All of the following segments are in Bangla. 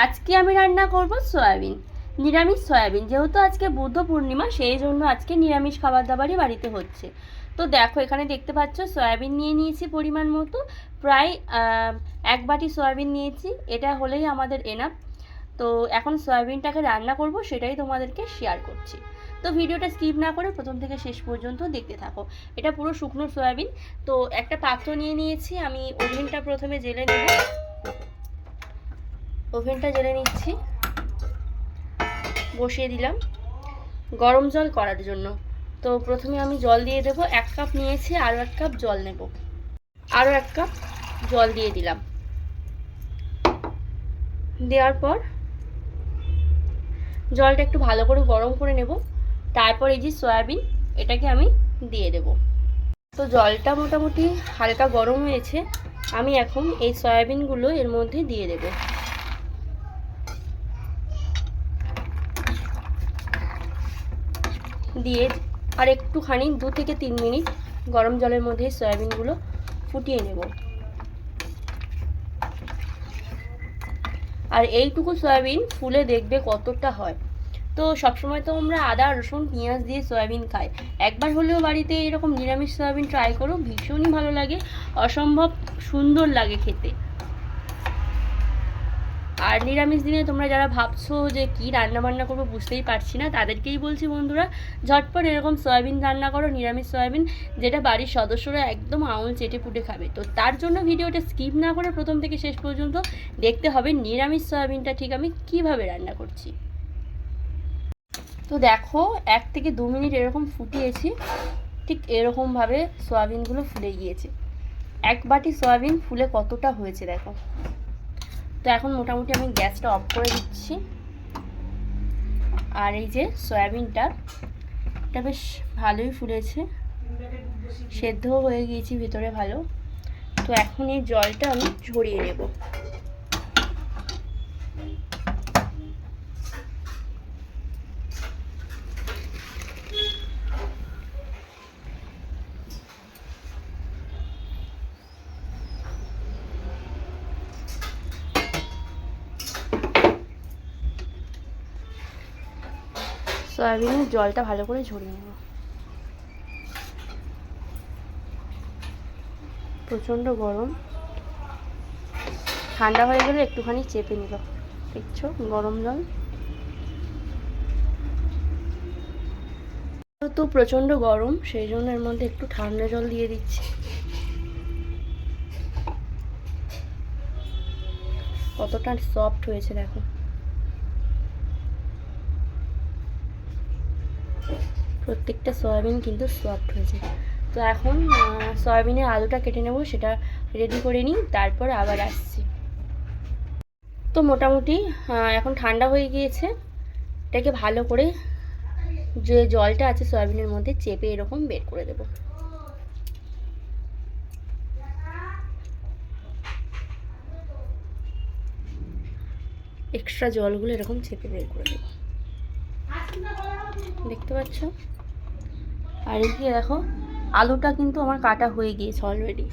আজকে আমি রান্না করব সয়াবিন, নিরামিষ সয়াবিন। যেহেতু আজকে বুদ্ধ পূর্ণিমা, সেই জন্য আজকে নিরামিষ খাবার দাবারই বাড়িতে হচ্ছে। তো দেখো, এখানে দেখতে পাচ্ছ সয়াবিন নিয়ে নিয়েছি পরিমাণ মতো, প্রায় 1 বাটি সয়াবিন নিয়েছি। এটা হলেই আমাদের এনাফ। তো এখন সয়াবিনটাকে রান্না করব, সেটাই তোমাদেরকে শেয়ার করছি। তো ভিডিওটা স্কিপ না করে প্রথম থেকে শেষ পর্যন্ত দেখতে থাকো। এটা পুরো শুকনো সয়াবিন। তো একটা পাত্র নিয়ে নিয়েছি আমি, ওভেনটা প্রথমে জেলে নেব। ওভেনটা জেলে নিচ্ছি, বসিয়ে দিলাম গরম জল করার জন্য। তো প্রথমে আমি জল দিয়ে দেব। 1 কাপ নিয়েছি, আরও 1 কাপ জল নেব। আরও 1 কাপ জল দিয়ে দিলাম। দেওয়ার পর জলটা একটু ভালো করে গরম করে নেব। তারপর এই যে সয়াবিন, এটাকে আমি দিয়ে দেব। তো জলটা মোটামুটি হালকা গরম হয়েছে। আমি এখন এই সয়াবিনগুলো এর মধ্যে দিয়ে দেব। দিয়ে আর একটুখানি 2 থেকে 3 মিনিট গরম জলের মধ্যে সয়াবিনগুলো ফুটিয়ে নেব। আর এইটুকু সয়াবিন ফুলে দেখবে কতটা হয়। তো সবসময় তো আমরা আদা রসুন পেঁয়াজ দিয়ে সয়াবিন খাই, একবার হলেও বাড়িতে এরকম নিরামিষ সয়াবিন ট্রাই করো, ভীষণই ভালো লাগে, অসম্ভব সুন্দর লাগে খেতে। আর নিরামিষ দিনে তোমরা যারা ভাবছো যে কী রান্নাবান্না করবো বুঝতেই পারছি না, তাদেরকেই বলছি বন্ধুরা, ঝটপট এরকম সয়াবিন রান্না করো, নিরামিষ সয়াবিন, যেটা বাড়ির সদস্যরা একদম আঙুল চেটে পুটে খাবে। তো তার জন্য ভিডিওটা স্কিপ না করে প্রথম থেকে শেষ পর্যন্ত দেখতে হবে নিরামিষ সয়াবিনটা ঠিক আমি কিভাবে রান্না করছি। তো দেখো 1 থেকে 2 মিনিট এরকম ফুটিয়েছি, ঠিক এরকমভাবে সয়াবিনগুলো ফুলে গিয়েছে। 1 বাটি সয়াবিন ফুলে কতটা হয়েছে দেখো। তো এখন মোটামুটি আমি গ্যাসটা অফ করে দিচ্ছি। আর এই যে সয়াবিনটা, এটা বেশ ভালোই ফুলেছে, সেদ্ধও হয়ে গিয়েছি ভিতরে ভালো। তো এখন এই জলটা আমি ঝরিয়ে নেব। সয়াবিনের জলটা ভালো করে ঝরিয়ে নেব। প্রচণ্ড গরম, ঠান্ডা হয়ে গেলে একটুখানি চেপে নিল। দেখছো গরম জল তো প্রচণ্ড গরম, সেই জন্য এর মধ্যে একটু ঠান্ডা জল দিয়ে দিচ্ছি। কতটা সফট হয়েছে দেখো। প্রত্যেকটা সয়াবিন কিন্তু সফট হয়েছে। তো এখন সয়াবিনের আলুটা কেটে নেব, সেটা রেডি করে নিই, তারপর আবার আসছি। তো মোটামুটি এখন ঠান্ডা হয়ে গিয়েছে। এটাকে ভালো করে যে জলটা আছে সয়াবিনের মধ্যে চেপে এরকম বের করে দেব। এক্সট্রা জলগুলো এরকম চেপে বের করে দেব, দেখতে পাচ্ছ। আর এদিকে দেখো আলুটা কিন্তু আমার কাটা হয়ে গিয়েছে অলরেডি।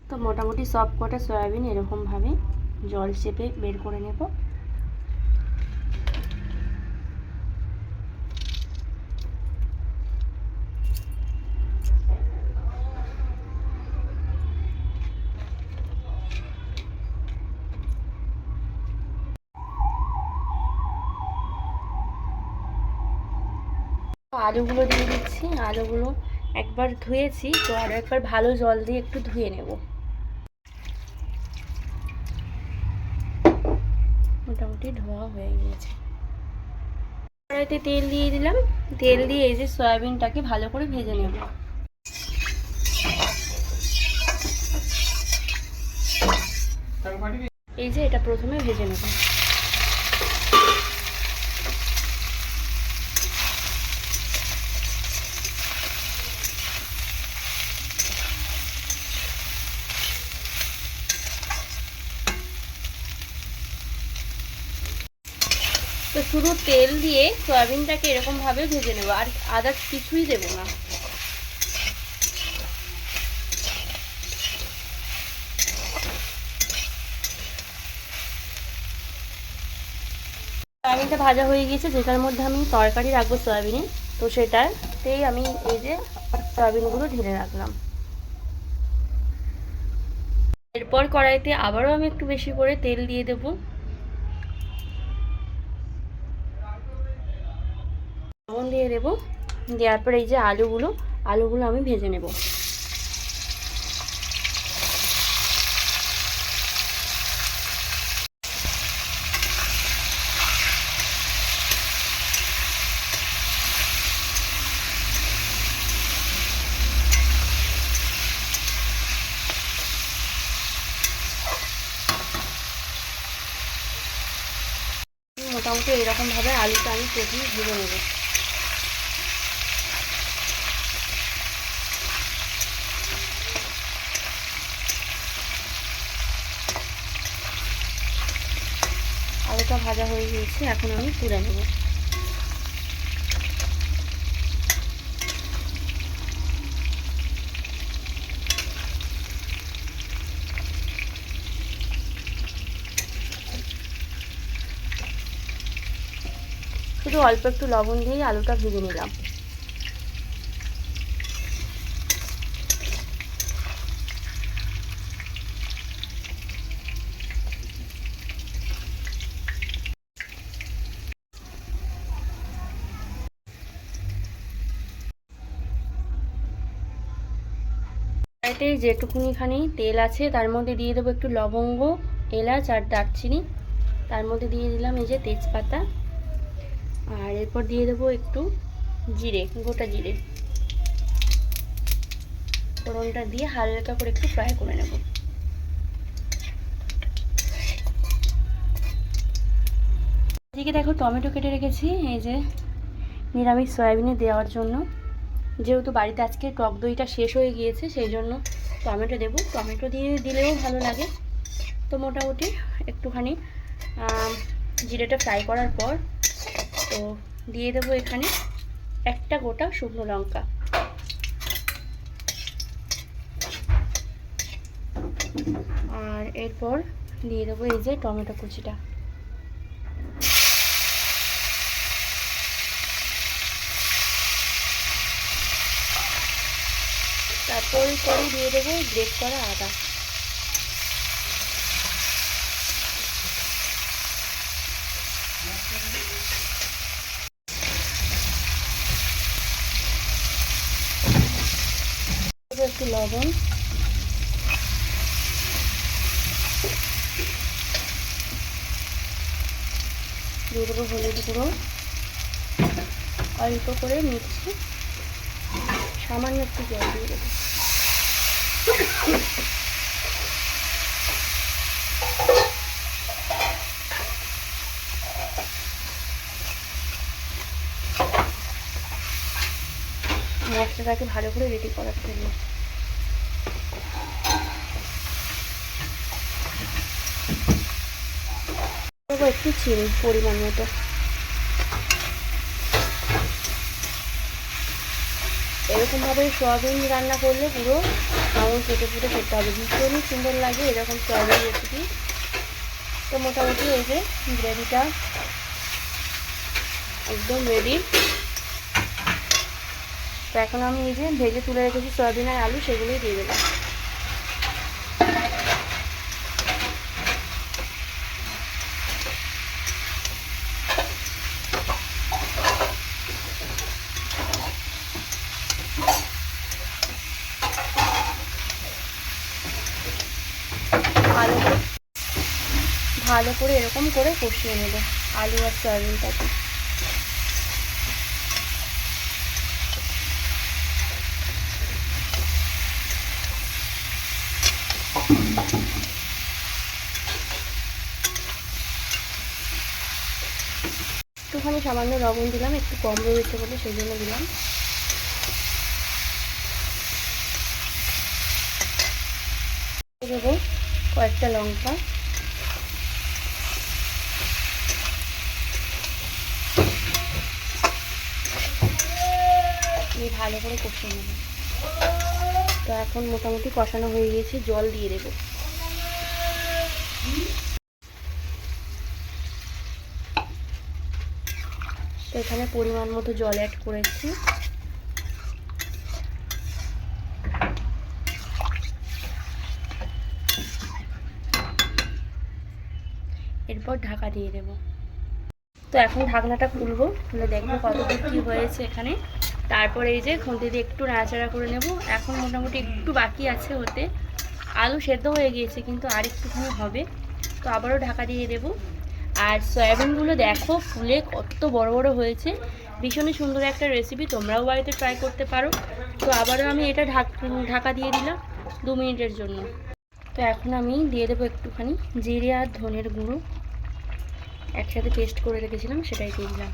তো মোটামুটি সব কটা সয়াবিন এরকমভাবে জল চেপে বের করে নেব। আলুগুলো দিয়ে দিচ্ছি। আলুগুলো একবার ধুয়েছি, তো আরও একবার ভালো জল দিয়ে একটু ধুয়ে নেব। মোটামুটি ধোয়া হয়ে গিয়েছে। কড়াইতে তেল দিয়ে দিলাম। তেল দিয়ে এই যে সয়াবিনটাকে ভালো করে ভেজে নেব। এই যে এটা প্রথমে ভেজে নেব। শুধু তেল দিয়ে সয়াবিনটাকে এরকমভাবে ভেজে নেবো, আর আদার্স কিছুই দেবো না। সয়াবিনটা ভাজা হয়ে গিয়েছে, যেটার মধ্যে আমি তরকারি রাখবো সয়াবিনের, তো সেটাতেই আমি এই যে সয়াবিনগুলো ঢেলে রাখলাম। এরপর কড়াইতে আবারও আমি একটু বেশি করে তেল দিয়ে দেবো, লবণ দিয়ে দেবো, দেওয়ার পর এই যে আলুগুলো আমি ভেজে নেব। মোটামুটি এরকমভাবে আলুটা আমি প্রথমে ভেজে নেব। আলুটা ভাজা হয়ে গিয়েছে, এখন আমি তুলে নেব। শুধু অল্প একটু লবণ দিয়েই আলুটা ভেজে নিলাম। কড়াইতে যেটুকুনিখানি তেল আছে তার মধ্যে দিয়ে দেবো একটু লবঙ্গ, এলাচ আর দারচিনি, তার মধ্যে দিয়ে দিলাম এই যে তেজপাতা, আর এরপর দিয়ে দেবো একটু জিরে, গোটা জিরে। ফোড়নটা দিয়ে হালকা করে একটু ফ্রাই করে নেব। এদিকে দেখো টমেটো কেটে রেখেছি এই যে নিরামিষ সয়াবিনে দেওয়ার জন্য। যেহেতু বাড়িতে আজকে টক দইটা শেষ হয়ে গিয়েছে সেই জন্য টমেটো দেবো, টমেটো দিয়ে দিলেও ভালো লাগে। তো মোটামুটি একটুখানি জিরেটা ফ্রাই করার পর তো দিয়ে দেবো এখানে একটা গোটা শুকনো লঙ্কা, আর এরপর দিয়ে দেবো এই যে টমেটো কুচিটা। তারপর পরে দিয়ে দেবো গ্রেট করা আদা। একটু লবণ, দিয়ে দেবো হলুদ গুঁড়ো, অল্প করে মিক্সি, সামান্য একটু জল দিয়ে দেবো। মশলাটাকে ভালো করে রেডি করার জন্য একটু চিনি পরিমাণ মতো। এরকমভাবে সয়াবিন রান্না করলে পুরো আঙুল কেটে পুরো খেতে হবে, ভীষণই সুন্দর লাগে এরকম সয়াবিন রেসিপি। তো মোটামুটি এই যে গ্রেভিটা একদম রেডি। তো এখন আমি এই যে ভেজে তুলে রেখেছি সয়াবিন আর আলু, সেগুলোই দিয়ে দেবো। ভালো করে এরকম করে কষিয়ে নেব আলু আর সয়াবিনটাকে। একটুখানি সামান্য লবণ দিলাম, একটু কম রয়েছে বলে সেই জন্য দিলাম। দেবো কয়েকটা লঙ্কা, ভালো করে কষিয়ে নেব। তো এখন মোটামুটি কষানো হয়ে গিয়েছে, জল দিয়ে দেবো। তো এখানে পরিমাণ মতো জল অ্যাড করেছি। এরপর ঢাকা দিয়ে দেব। তো এখন ঢাকনাটা খুলবো, খুলে দেখবো কতদূর কী হয়েছে এখানে। তারপরে এই যে খুন্তি দিয়ে একটু নাড়াচাড়া করে নেব। এখন মোটামুটি একটু বাকি আছে হতে, আলু সেদ্ধ হয়ে গিয়েছে কিন্তু আর একটুখানি হবে। তো আবারও ঢাকা দিয়ে দেব। আর সয়াবিনগুলো দেখো ফুলে কত বড় বড় হয়েছে, ভীষণই সুন্দর একটা রেসিপি, তোমরাও বাড়িতে ট্রাই করতে পারো। তো আবারও আমি এটা ঢাকা দিয়ে দিলাম 2 মিনিটের জন্য। তো এখন আমি দিয়ে দেবো একটুখানি জিরে আর ধনের গুঁড়ো, একসাথে পেস্ট করে রেখেছিলাম সেটাই দিয়ে দিলাম।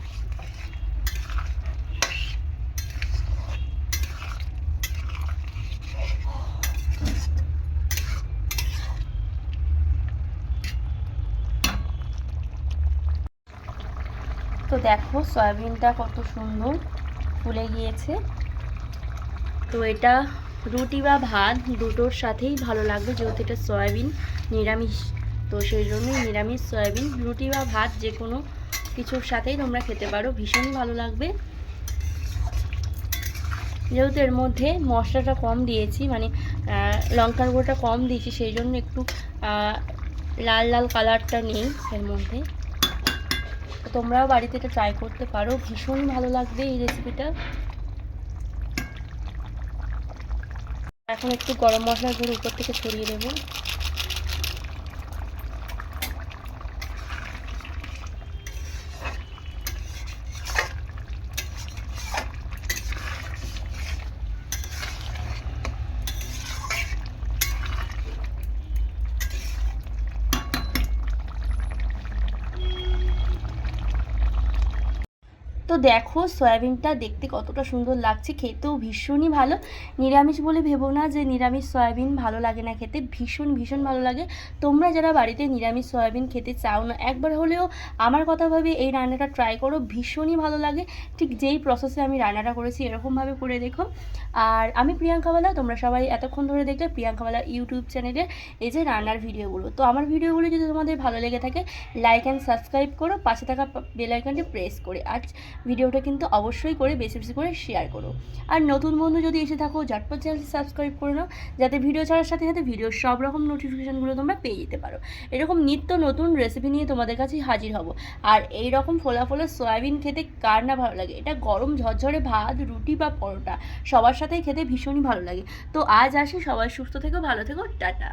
তো দেখো সয়াবিনটা কত সুন্দর ফুলে গিয়েছে। তো এটা রুটি বা ভাত দুটোর সাথেই ভালো লাগবে, যেহেতু এটা সয়াবিন নিরামিষ, তো সেই জন্যই নিরামিষ সয়াবিন রুটি বা ভাত যে কোনো কিছুর সাথেই তোমরা খেতে পারো, ভীষণই ভালো লাগবে। যেহেতু এর মধ্যে মশলাটা কম দিয়েছি, মানে লঙ্কার গুঁড়োটা কম দিয়েছি, সেই জন্য একটু লাল লাল কালারটা নেই এর মধ্যে। তোমরাও বাড়িতে এটা ট্রাই করতে পারো, ভীষণ ভালো লাগবে এই রেসিপিটা। এখন একটু গরম মশলার গুঁড়ো উপর থেকে ছড়িয়ে দেবো। তো দেখো সয়াবিনটা দেখতে কতটা সুন্দর লাগছে, খেতেও ভীষণই ভালো। নিরামিষ বলে ভেবো না যে নিরামিষ সয়াবিন ভালো লাগে না খেতে, ভীষণ ভীষণ ভালো লাগে। তোমরা যারা বাড়িতে নিরামিষ সয়াবিন খেতে চাও না, একবার হলেও আমার কথা ভাবে এই রান্নাটা ট্রাই করো, ভীষণই ভালো লাগে। ঠিক যেই প্রসেসে আমি রান্নাটা করেছি এরকমভাবে করে দেখো। আর আমি প্রিয়াঙ্কা বালা, তোমরা সবাই এতক্ষণ ধরে দেখলে প্রিয়াঙ্কা বালা ইউটিউব চ্যানেলে এই যে রান্নার ভিডিওগুলো। তো আমার ভিডিওগুলো যদি তোমাদের ভালো লেগে থাকে, লাইক অ্যান্ড সাবস্ক্রাইব করো, পাশে থাকা বেল আইকনটি প্রেস করে। আর ভিডিওটা কিন্তু অবশ্যই করে বেশি বেশি করে শেয়ার করো। আর নতুন বন্ধু যদি এসে থাকো, ঝটপট চ্যানেলটি সাবস্ক্রাইব করে নাও, যাতে ভিডিও ছাড়ার সাথে সাথে ভিডিওর সব রকম নোটিফিকেশানগুলো তোমরা পেয়ে যেতে পারো। এরকম নিত্য নতুন রেসিপি নিয়ে তোমাদের কাছে হাজির হব। আর এই রকম ফোলা ফোলা সয়াবিন খেতে কার না ভালো লাগে, এটা গরম ঝরঝরে ভাত, রুটি বা পরোটা সবার সাথেই খেতে ভীষণই ভালো লাগে। তো আজ আসি, সবাই সুস্থ থেকো, ভালো থেকো, টাটা।